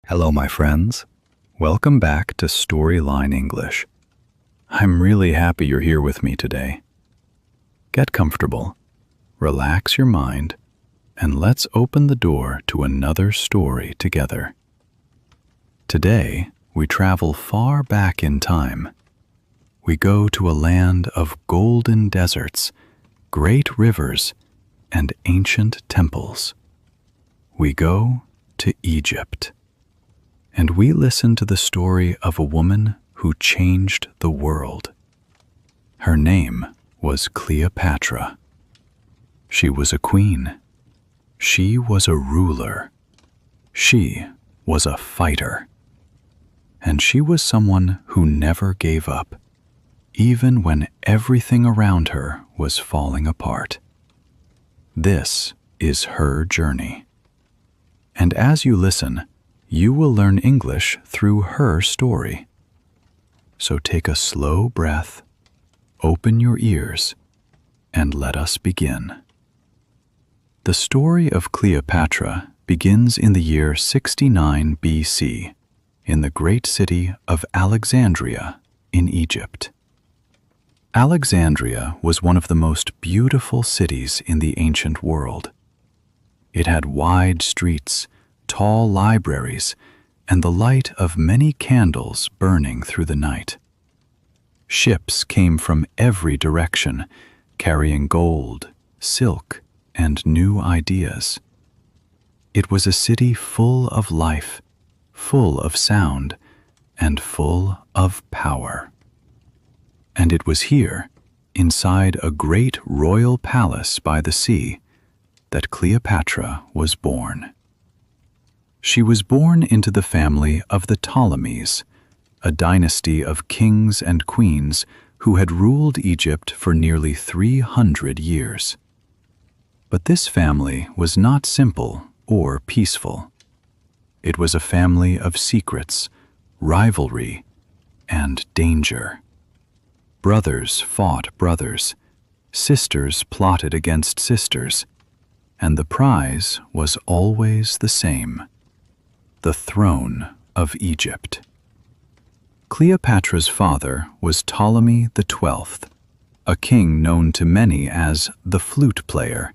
Hello, my friends. Welcome back to Storyline English. I'm really happy you're here with me today. Get comfortable, relax your mind, and let's open the door to another story together. Today, we travel far back in time. We go to a land of golden deserts, great rivers, and ancient temples. We go to Egypt. And we listen to the story of a woman who changed the world. Her name was Cleopatra. She was a queen. She was a ruler. She was a fighter. And she was someone who never gave up, even when everything around her was falling apart. This is her journey. And as you listen, you will learn English through her story. So take a slow breath, open your ears, and let us begin. The story of Cleopatra begins in the year 69 BC, in the great city of Alexandria in Egypt. Alexandria was one of the most beautiful cities in the ancient world. It had wide streets, tall libraries, and the light of many candles burning through the night. Ships came from every direction, carrying gold, silk, and new ideas. It was a city full of life, full of sound, and full of power. And it was here, inside a great royal palace by the sea, that Cleopatra was born. She was born into the family of the Ptolemies, a dynasty of kings and queens who had ruled Egypt for nearly 300 years. But this family was not simple or peaceful. It was a family of secrets, rivalry, and danger. Brothers fought brothers, sisters plotted against sisters, and the prize was always the same: the throne of Egypt. Cleopatra's father was Ptolemy XII, a king known to many as the flute player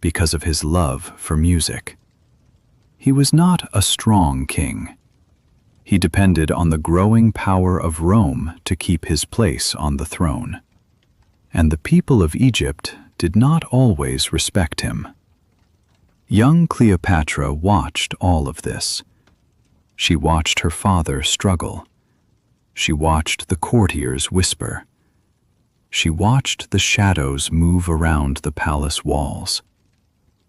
because of his love for music. He was not a strong king. He depended on the growing power of Rome to keep his place on the throne. And the people of Egypt did not always respect him. Young Cleopatra watched all of this. She watched her father struggle. She watched the courtiers whisper. She watched the shadows move around the palace walls.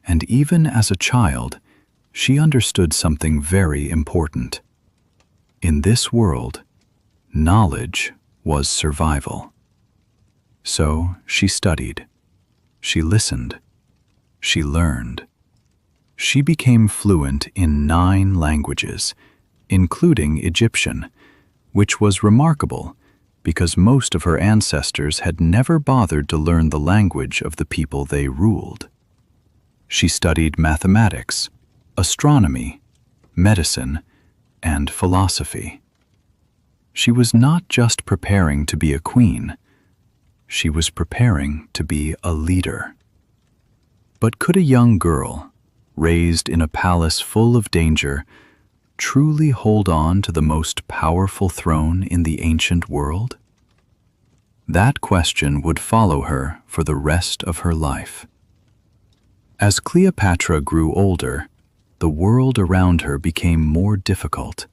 And even as a child, she understood something very important. In this world, knowledge was survival. So she studied. She listened. She learned. She became fluent in 9 languages, including Egyptian, which was remarkable because most of her ancestors had never bothered to learn the language of the people they ruled. She studied mathematics, astronomy, medicine, and philosophy. She was not just preparing to be a queen, she was preparing to be a leader. But could a young girl, raised in a palace full of danger, truly hold on to the most powerful throne in the ancient world? That question would follow her for the rest of her life. As Cleopatra grew older, the world around her became more difficult.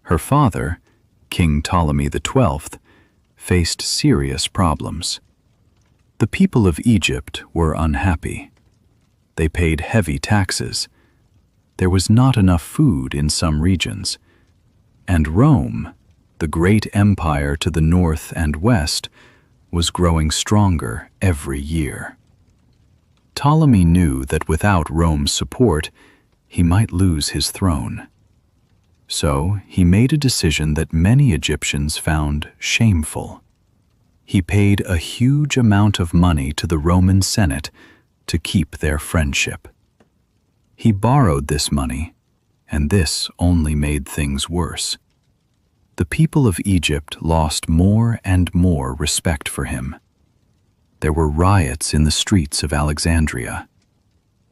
Her father, King Ptolemy XII, faced serious problems. The people of Egypt were unhappy. They paid heavy taxes. There was not enough food in some regions. And Rome, the great empire to the north and west, was growing stronger every year. Ptolemy knew that without Rome's support, he might lose his throne. So he made a decision that many Egyptians found shameful. He paid a huge amount of money to the Roman Senate to keep their friendship. He borrowed this money and this only made things worse. The people of Egypt lost more and more respect for him. There were riots in the streets of Alexandria.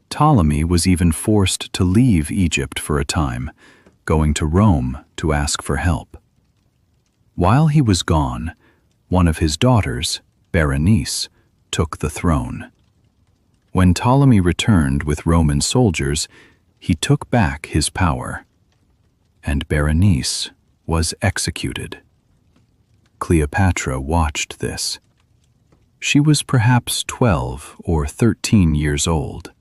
Ptolemy was even forced to leave Egypt for a time, going to Rome to ask for help. While he was gone, one of his daughters, Berenice, took the throne. When Ptolemy returned with Roman soldiers, he took back his power, and Berenice was executed. Cleopatra watched this. She was perhaps 12 or 13 years old.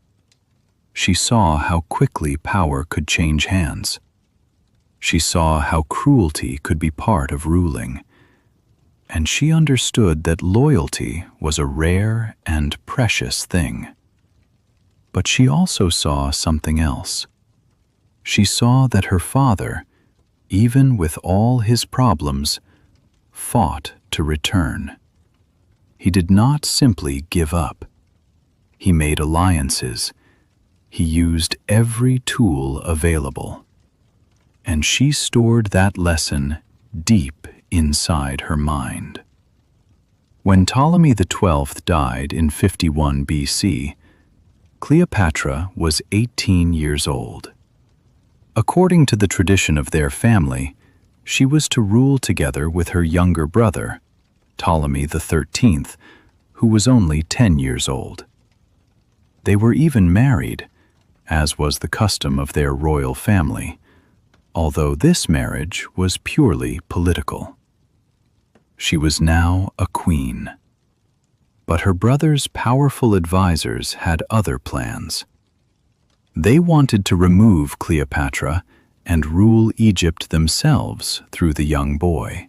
She saw how quickly power could change hands. She saw how cruelty could be part of ruling, and she understood that loyalty was a rare and precious thing. But she also saw something else. She saw that her father, even with all his problems, fought to return. He did not simply give up. He made alliances. He used every tool available. And she stored that lesson deep inside her mind. When Ptolemy XII died in 51 BC, Cleopatra was 18 years old. According to the tradition of their family, she was to rule together with her younger brother, Ptolemy XIII, who was only 10 years old. They were even married, as was the custom of their royal family, although this marriage was purely political. She was now a queen. But her brother's powerful advisors had other plans. They wanted to remove Cleopatra and rule Egypt themselves through the young boy.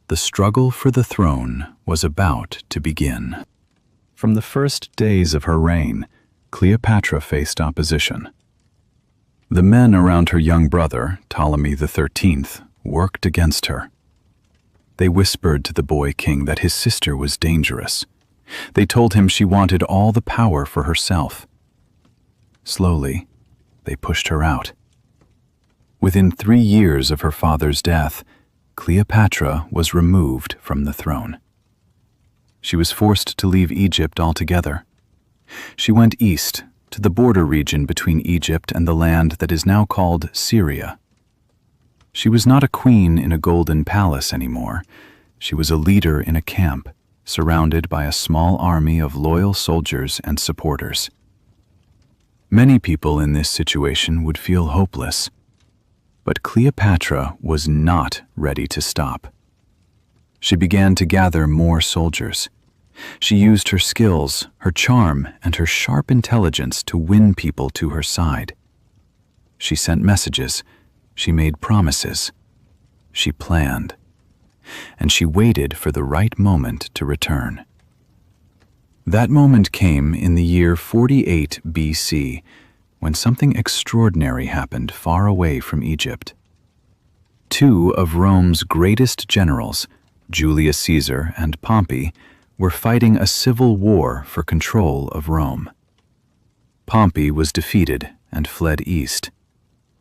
The struggle for the throne was about to begin. From the first days of her reign, Cleopatra faced opposition. The men around her young brother, Ptolemy XIII, worked against her. They whispered to the boy king that his sister was dangerous. They told him she wanted all the power for herself. Slowly, they pushed her out. Within 3 years of her father's death, Cleopatra was removed from the throne. She was forced to leave Egypt altogether. She went east to the border region between Egypt and the land that is now called Syria. She was not a queen in a golden palace anymore. She was a leader in a camp, surrounded by a small army of loyal soldiers and supporters. Many people in this situation would feel hopeless, but Cleopatra was not ready to stop. She began to gather more soldiers. She used her skills, her charm, and her sharp intelligence to win people to her side. She sent messages. She made promises. She planned. And she waited for the right moment to return. That moment came in the year 48 BC, when something extraordinary happened far away from Egypt. 2 of Rome's greatest generals, Julius Caesar and Pompey, were fighting a civil war for control of Rome. Pompey was defeated and fled east.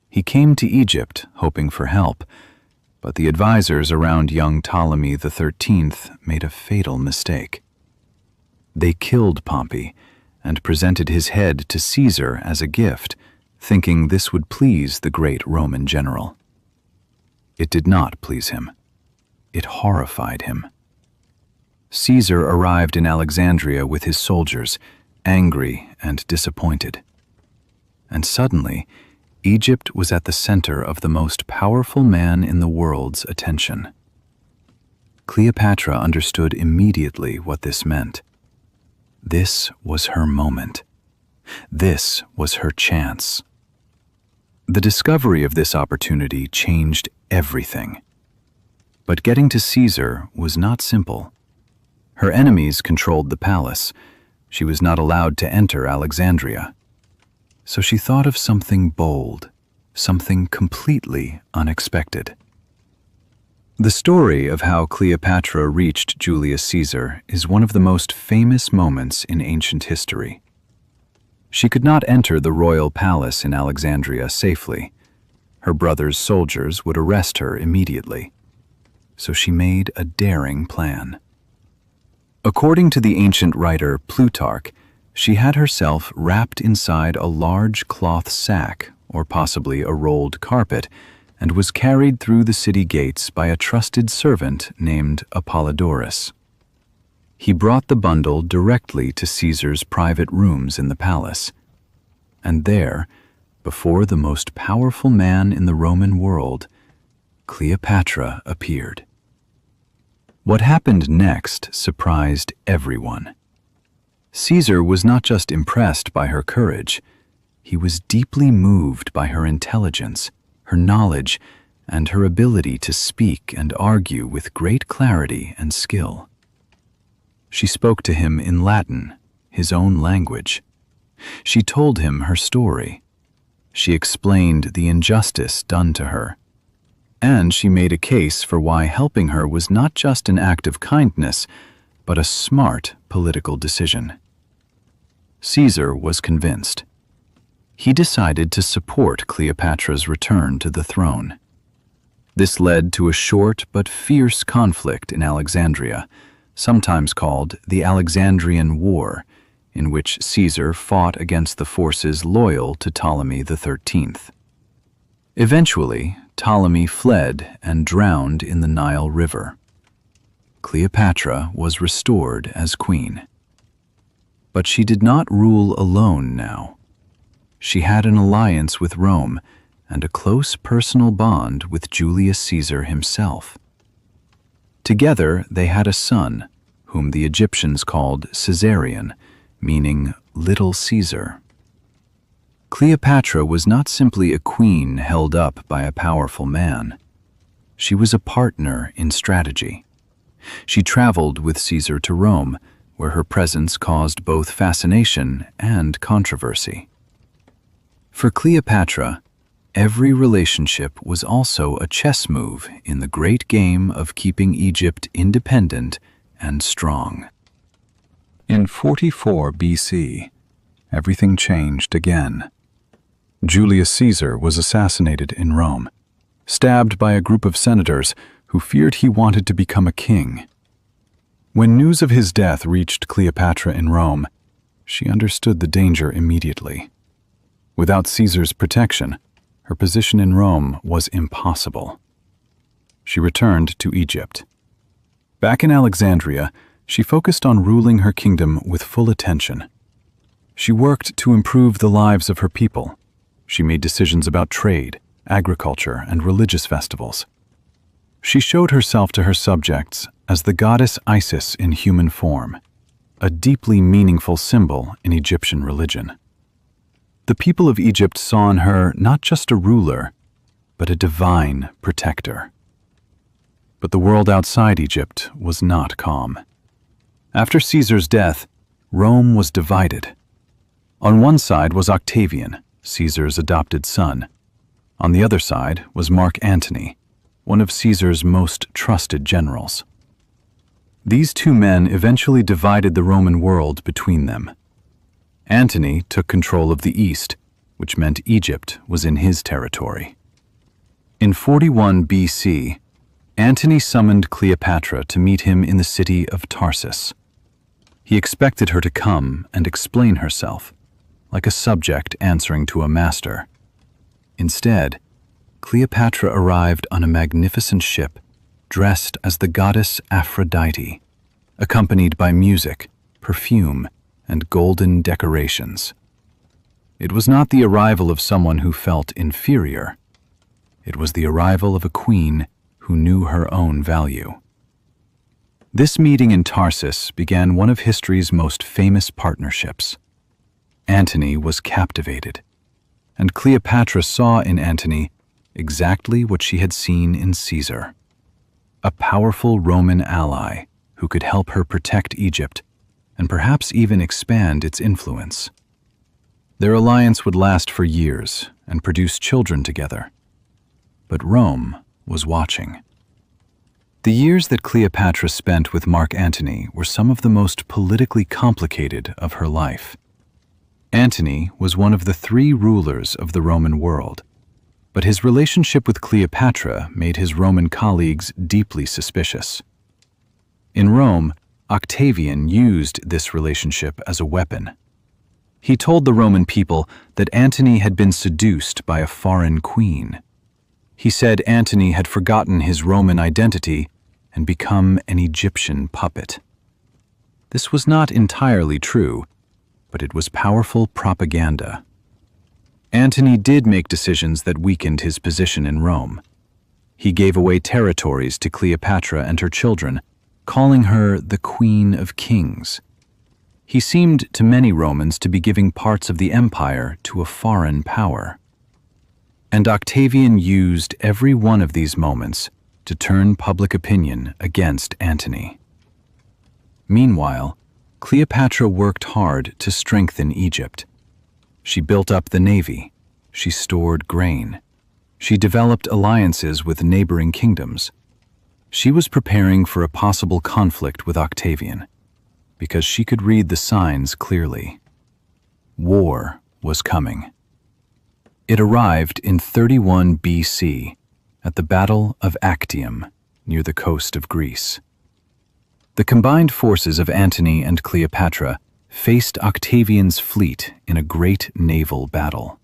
He came to Egypt hoping for help, but the advisors around young Ptolemy XIII made a fatal mistake. They killed Pompey and presented his head to Caesar as a gift, thinking this would please the great Roman general. It did not please him. It horrified him. Caesar arrived in Alexandria with his soldiers, angry and disappointed. And suddenly, Egypt was at the center of the most powerful man in the world's attention. Cleopatra understood immediately what this meant. This was her moment. This was her chance. The discovery of this opportunity changed everything. But getting to Caesar was not simple. Her enemies controlled the palace. She was not allowed to enter Alexandria. So she thought of something bold, something completely unexpected. The story of how Cleopatra reached Julius Caesar is one of the most famous moments in ancient history. She could not enter the royal palace in Alexandria safely. Her brother's soldiers would arrest her immediately. So she made a daring plan. According to the ancient writer Plutarch, she had herself wrapped inside a large cloth sack, or possibly a rolled carpet, and was carried through the city gates by a trusted servant named Apollodorus. He brought the bundle directly to Caesar's private rooms in the palace, and there, before the most powerful man in the Roman world, Cleopatra appeared. What happened next surprised everyone. Caesar was not just impressed by her courage, he was deeply moved by her intelligence, her knowledge, and her ability to speak and argue with great clarity and skill. She spoke to him in Latin, his own language. She told him her story. She explained the injustice done to her. And she made a case for why helping her was not just an act of kindness, but a smart political decision. Caesar was convinced. He decided to support Cleopatra's return to the throne. This led to a short but fierce conflict in Alexandria, sometimes called the Alexandrian War, in which Caesar fought against the forces loyal to Ptolemy XIII. Eventually, Ptolemy fled and drowned in the Nile River. Cleopatra was restored as queen. But she did not rule alone now. She had an alliance with Rome and a close personal bond with Julius Caesar himself. Together they had a son, whom the Egyptians called Caesarion, meaning Little Caesar. Cleopatra was not simply a queen held up by a powerful man. She was a partner in strategy. She traveled with Caesar to Rome, where her presence caused both fascination and controversy. For Cleopatra, every relationship was also a chess move in the great game of keeping Egypt independent and strong. In 44 BC, everything changed again. Julius Caesar was assassinated in Rome, stabbed by a group of senators who feared he wanted to become a king. When news of his death reached Cleopatra in Rome, she understood the danger immediately. Without Caesar's protection, her position in Rome was impossible. She returned to Egypt. Back in Alexandria, she focused on ruling her kingdom with full attention. She worked to improve the lives of her people. She made decisions about trade, agriculture, and religious festivals. She showed herself to her subjects as the goddess Isis in human form, a deeply meaningful symbol in Egyptian religion. The people of Egypt saw in her not just a ruler, but a divine protector. But the world outside Egypt was not calm. After Caesar's death, Rome was divided. On one side was Octavian, Caesar's adopted son. On the other side was Mark Antony, one of Caesar's most trusted generals. These two men eventually divided the Roman world between them. Antony took control of the east, which meant Egypt was in his territory. In 41 BC, Antony summoned Cleopatra to meet him in the city of Tarsus. He expected her to come and explain herself, like a subject answering to a master. Instead, Cleopatra arrived on a magnificent ship, dressed as the goddess Aphrodite, accompanied by music, perfume, and golden decorations. It was not the arrival of someone who felt inferior. It was the arrival of a queen who knew her own value. This meeting in Tarsus began one of history's most famous partnerships. Antony was captivated, and Cleopatra saw in Antony exactly what she had seen in Caesar, a powerful Roman ally who could help her protect Egypt and perhaps even expand its influence. Their alliance would last for years and produce children together. But Rome was watching. The years that Cleopatra spent with Mark Antony were some of the most politically complicated of her life. Antony was one of the 3 rulers of the Roman world, but his relationship with Cleopatra made his Roman colleagues deeply suspicious. In Rome, Octavian used this relationship as a weapon. He told the Roman people that Antony had been seduced by a foreign queen. He said Antony had forgotten his Roman identity and become an Egyptian puppet. This was not entirely true, but it was powerful propaganda. Antony did make decisions that weakened his position in Rome. He gave away territories to Cleopatra and her children, calling her the Queen of Kings. He seemed to many Romans to be giving parts of the empire to a foreign power. And Octavian used every one of these moments to turn public opinion against Antony. Meanwhile, Cleopatra worked hard to strengthen Egypt. She built up the navy. She stored grain. She developed alliances with neighboring kingdoms. She was preparing for a possible conflict with Octavian, because she could read the signs clearly. War was coming. It arrived in 31 BC at the Battle of Actium near the coast of Greece. The combined forces of Antony and Cleopatra faced Octavian's fleet in a great naval battle.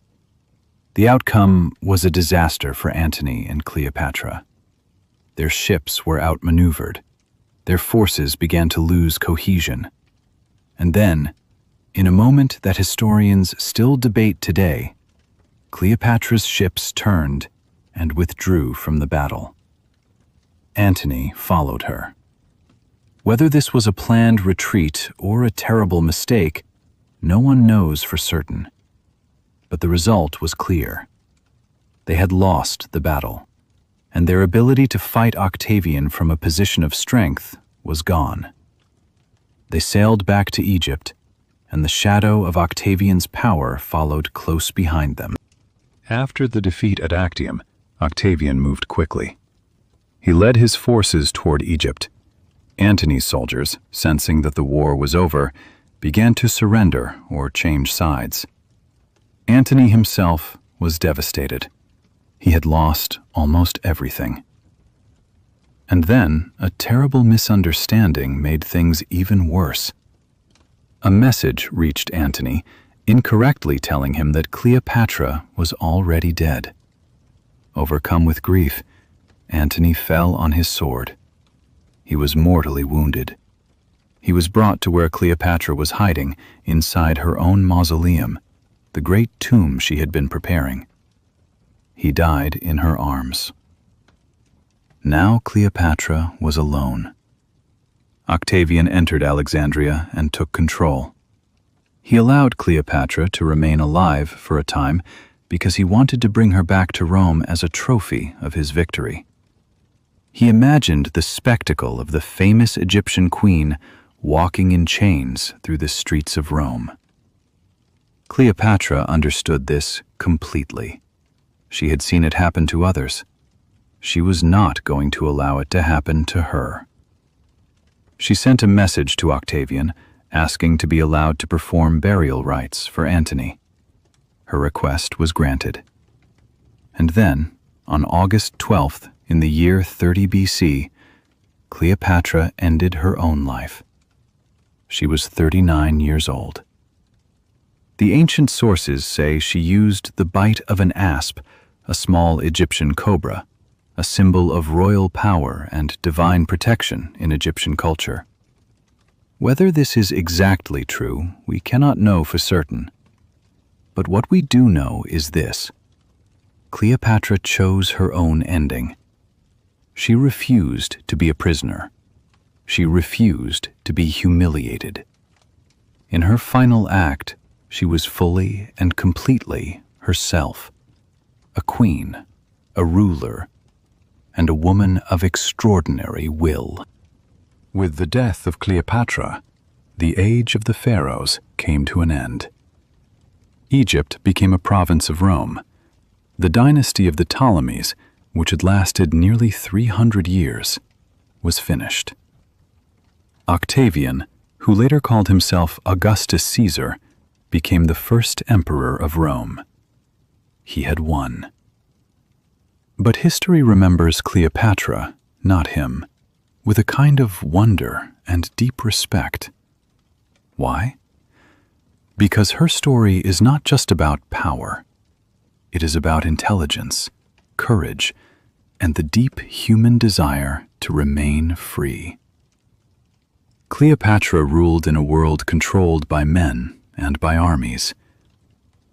The outcome was a disaster for Antony and Cleopatra. Their ships were outmaneuvered. Their forces began to lose cohesion. And then, in a moment that historians still debate today, Cleopatra's ships turned and withdrew from the battle. Antony followed her. Whether this was a planned retreat or a terrible mistake, no one knows for certain. But the result was clear. They had lost the battle, and their ability to fight Octavian from a position of strength was gone. They sailed back to Egypt, and the shadow of Octavian's power followed close behind them. After the defeat at Actium, Octavian moved quickly. He led his forces toward Egypt. Antony's soldiers, sensing that the war was over, began to surrender or change sides. Antony himself was devastated. He had lost almost everything. And then a terrible misunderstanding made things even worse. A message reached Antony, incorrectly telling him that Cleopatra was already dead. Overcome with grief, Antony fell on his sword. He was mortally wounded. He was brought to where Cleopatra was hiding, inside her own mausoleum, the great tomb she had been preparing. He died in her arms. Now Cleopatra was alone. Octavian entered Alexandria and took control. He allowed Cleopatra to remain alive for a time because he wanted to bring her back to Rome as a trophy of his victory. He imagined the spectacle of the famous Egyptian queen walking in chains through the streets of Rome. Cleopatra understood this completely. She had seen it happen to others. She was not going to allow it to happen to her. She sent a message to Octavian, asking to be allowed to perform burial rites for Antony. Her request was granted. And then, on August 12th, in the year 30 BC, Cleopatra ended her own life. She was 39 years old. The ancient sources say she used the bite of an asp, a small Egyptian cobra, a symbol of royal power and divine protection in Egyptian culture. Whether this is exactly true, we cannot know for certain. But what we do know is this: Cleopatra chose her own ending. She refused to be a prisoner. She refused to be humiliated. In her final act, she was fully and completely herself, a queen, a ruler, and a woman of extraordinary will. With the death of Cleopatra, the age of the pharaohs came to an end. Egypt became a province of Rome. The dynasty of the Ptolemies, which had lasted nearly 300 years, was finished. Octavian, who later called himself Augustus Caesar, became the first emperor of Rome. He had won. But history remembers Cleopatra, not him, with a kind of wonder and deep respect. Why? Because her story is not just about power. It is about intelligence, courage, and the deep human desire to remain free. Cleopatra ruled in a world controlled by men and by armies.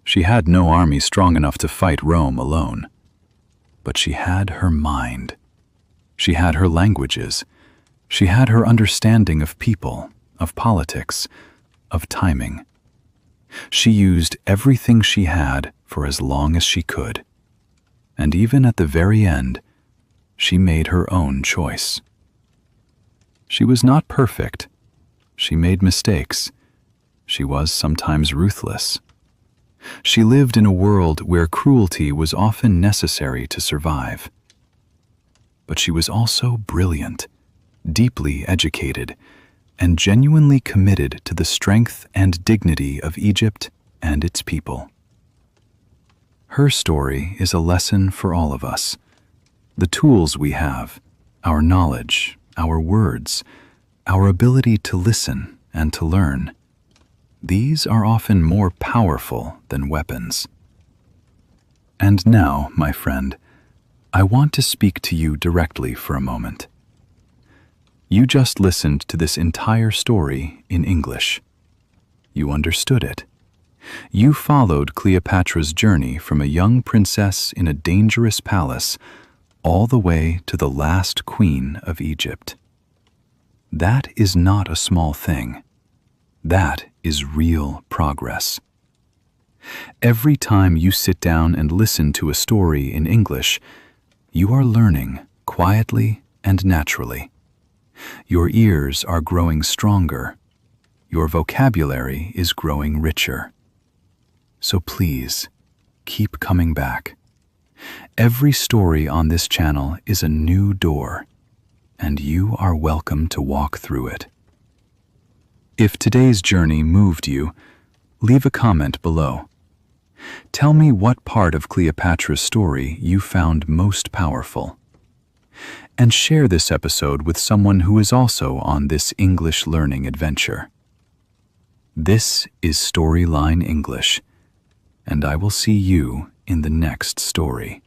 She had no army strong enough to fight Rome alone. But she had her mind. She had her languages. She had her understanding of people, of politics, of timing. She used everything she had for as long as she could. And even at the very end, she made her own choice. She was not perfect. She made mistakes. She was sometimes ruthless. She lived in a world where cruelty was often necessary to survive. But she was also brilliant, deeply educated, and genuinely committed to the strength and dignity of Egypt and its people. Her story is a lesson for all of us. The tools we have, our knowledge, our words, our ability to listen and to learn, these are often more powerful than weapons. And now, my friend, I want to speak to you directly for a moment. You just listened to this entire story in English. You understood it. You followed Cleopatra's journey from a young princess in a dangerous palace all the way to the last queen of Egypt. That is not a small thing. That is real progress. Every time you sit down and listen to a story in English, you are learning quietly and naturally. Your ears are growing stronger. Your vocabulary is growing richer. So please, keep coming back. Every story on this channel is a new door, and you are welcome to walk through it. If today's journey moved you, leave a comment below. Tell me what part of Cleopatra's story you found most powerful. And share this episode with someone who is also on this English learning adventure. This is Storyline English, and I will see you in the next story.